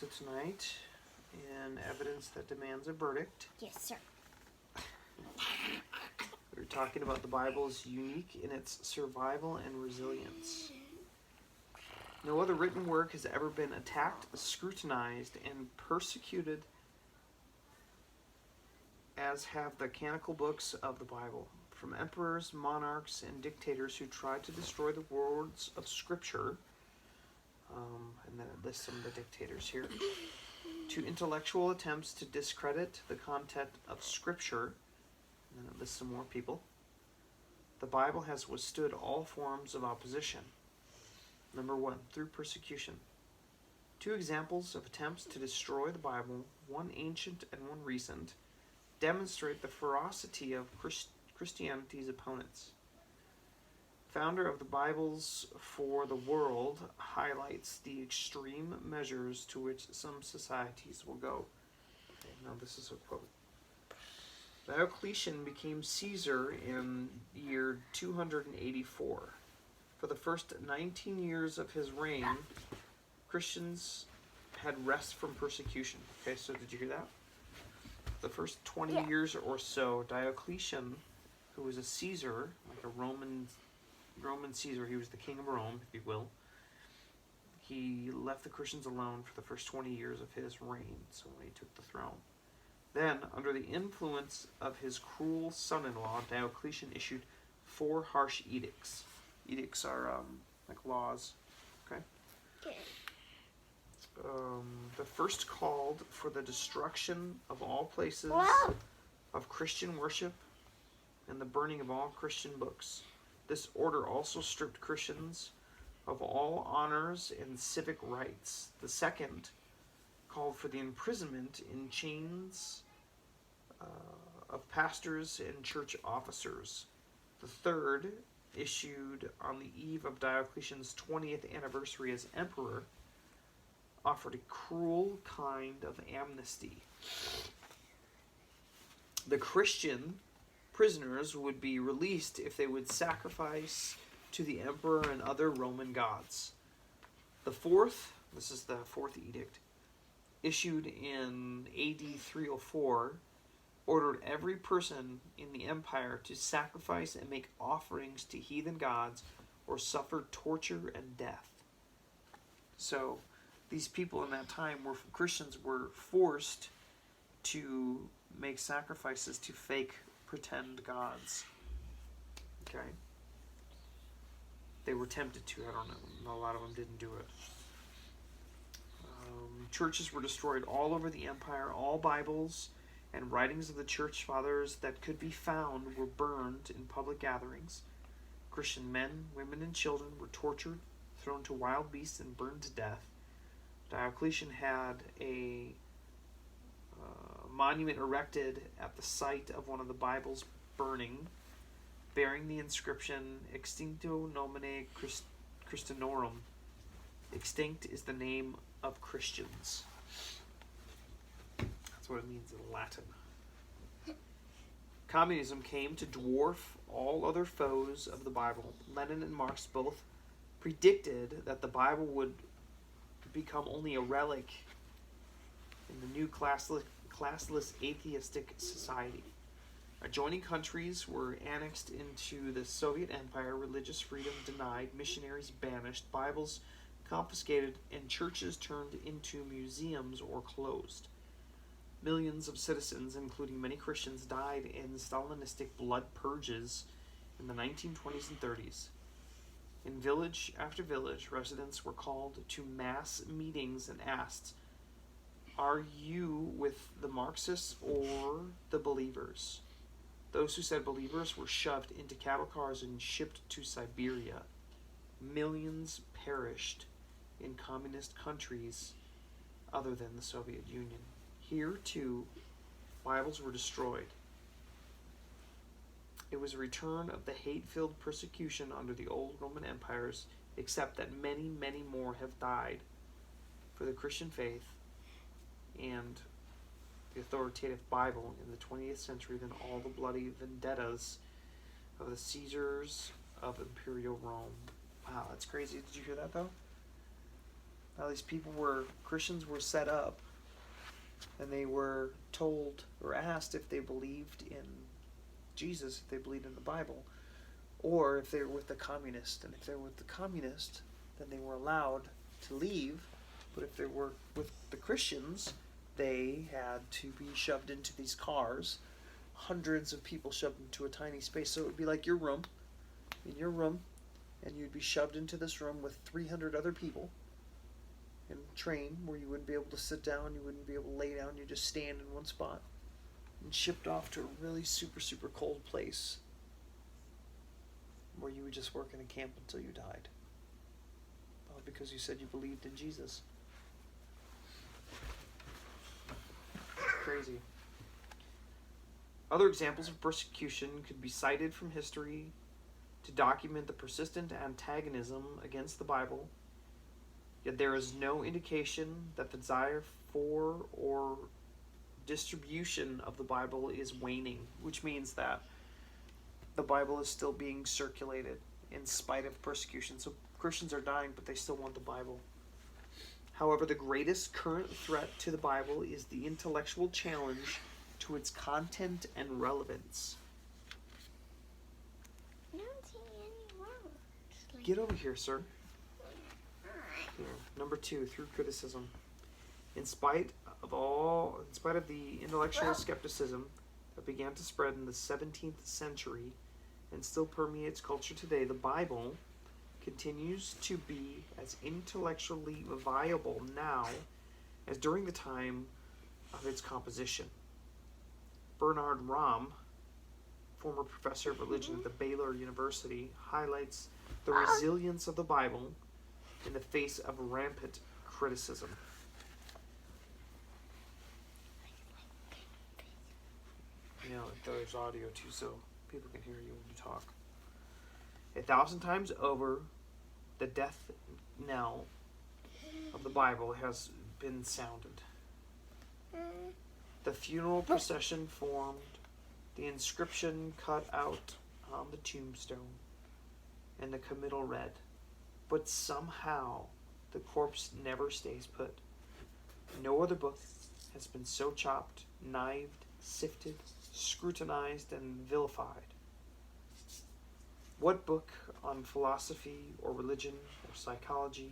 So tonight, in evidence that demands a verdict, Yes, sir. we're talking about the Bible's unique in its survival and resilience. No other written work has ever been attacked, scrutinized, and persecuted as have the canonical books of the Bible. From emperors, monarchs, and dictators who tried to destroy the words of Scripture, and then it lists some of the dictators here, to intellectual attempts to discredit the content of Scripture, and then it lists some more people, the Bible has withstood all forms of opposition. Number one, through persecution. Two examples of attempts to destroy the Bible, one ancient and one recent, demonstrate the ferocity of Christianity's opponents. Founder of the Bibles for the World highlights the extreme measures to which some societies will go. Okay, now this is a quote. Diocletian became Caesar in year 284. For the first 19 years of his reign, Christians had rest from persecution. Okay, so did you hear that? The first 20 years or so, Diocletian, who was a Caesar, like a Roman Caesar, he was the king of Rome, if you will, he left the Christians alone for the first 20 years of his reign, so when he took the throne. Then, under the influence of his cruel son-in-law, Diocletian issued 4 harsh edicts. Edicts are like laws, okay? The first called for the destruction of all places of Christian worship and the burning of all Christian books. This order also stripped Christians of all honors and civic rights. The second called for the imprisonment in chains of pastors and church officers. The third, issued on the eve of Diocletian's 20th anniversary as emperor, offered a cruel kind of amnesty. The Christian prisoners would be released if they would sacrifice to the emperor and other Roman gods. The fourth, this is the fourth edict, issued in AD 304, ordered every person in the empire to sacrifice and make offerings to heathen gods or suffer torture and death. So these people in that time, Christians were forced to make sacrifices to fake pretend gods. Okay? They were tempted to, I don't know. A lot of them didn't do it. Churches were destroyed all over the empire. All Bibles and writings of the church fathers that could be found were burned in public gatherings. Christian men, women, and children were tortured, thrown to wild beasts, and burned to death. Diocletian had a monument erected at the site of one of the Bibles burning, bearing the inscription Extincto nomine Christianorum. Extinct is the name of Christians. That's what it means in Latin. Communism came to dwarf all other foes of the Bible. Lenin and Marx both predicted that the Bible would become only a relic in the new classless atheistic society. Adjoining countries were annexed into the Soviet Empire, religious freedom denied, missionaries banished, Bibles confiscated, and churches turned into museums or closed. Millions of citizens, including many Christians, died in Stalinistic blood purges in the 1920s and 30s. In village after village, residents were called to mass meetings and asked, "Are you with the Marxists or the believers?" Those who said believers were shoved into cattle cars and shipped to Siberia. Millions perished in communist countries other than the Soviet Union. Here, too, Bibles were destroyed. It was a return of the hate-filled persecution under the old Roman empires, except that many, many more have died for the Christian faith and the authoritative Bible in the 20th century than all the bloody vendettas of the Caesars of Imperial Rome. Wow, that's crazy. Did you hear that, though? how these Christians were set up, and they were told or asked if they believed in Jesus, if they believed in the Bible, or if they were with the communist. And if they were with the communist, then they were allowed to leave. But if they were with the Christians, they had to be shoved into these cars, hundreds of people shoved into a tiny space. So it would be like your room, in your room, and you'd be shoved into this room with 300 other people in a train where you wouldn't be able to sit down, you wouldn't be able to lay down, you just stand in one spot, and shipped off to a really super, super cold place where you would just work in a camp until you died. All because you said you believed in Jesus. Crazy. Other examples of persecution could be cited from history to document the persistent antagonism against the Bible, yet there is no indication that the desire for or distribution of the Bible is waning, which means that the Bible is still being circulated in spite of persecution. So Christians are dying, but they still want the Bible. However, the greatest current threat to the Bible is the intellectual challenge to its content and relevance. I don't see any words. Get over here, sir. Here. Number 2, through criticism. In spite of the intellectual skepticism that began to spread in the 17th century and still permeates culture today, the Bible continues to be as intellectually viable now as during the time of its composition. Bernard Rahm, former professor of religion at the Baylor University, highlights the resilience of the Bible in the face of rampant criticism. You know, there's audio too, so people can hear you when you talk. 1,000 times over, the death knell of the Bible has been sounded. The funeral procession formed, the inscription cut out on the tombstone, and the committal read. But somehow, the corpse never stays put. No other book has been so chopped, knifed, sifted, scrutinized, and vilified. What book on philosophy or religion or psychology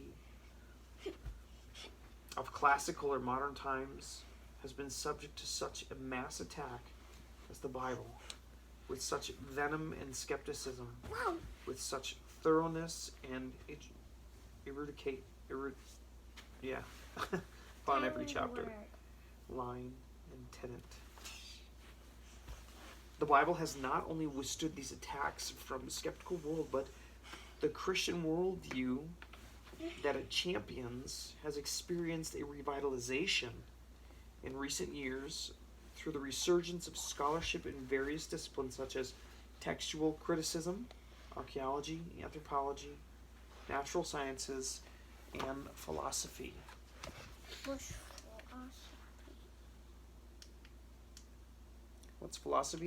of classical or modern times has been subject to such a mass attack as the Bible, with such venom and skepticism, with such thoroughness and on every chapter, line, and tenet. The Bible has not only withstood these attacks from the skeptical world, but the Christian worldview that it champions has experienced a revitalization in recent years through the resurgence of scholarship in various disciplines such as textual criticism, archaeology, anthropology, natural sciences, and philosophy. What's philosophy? What's philosophy?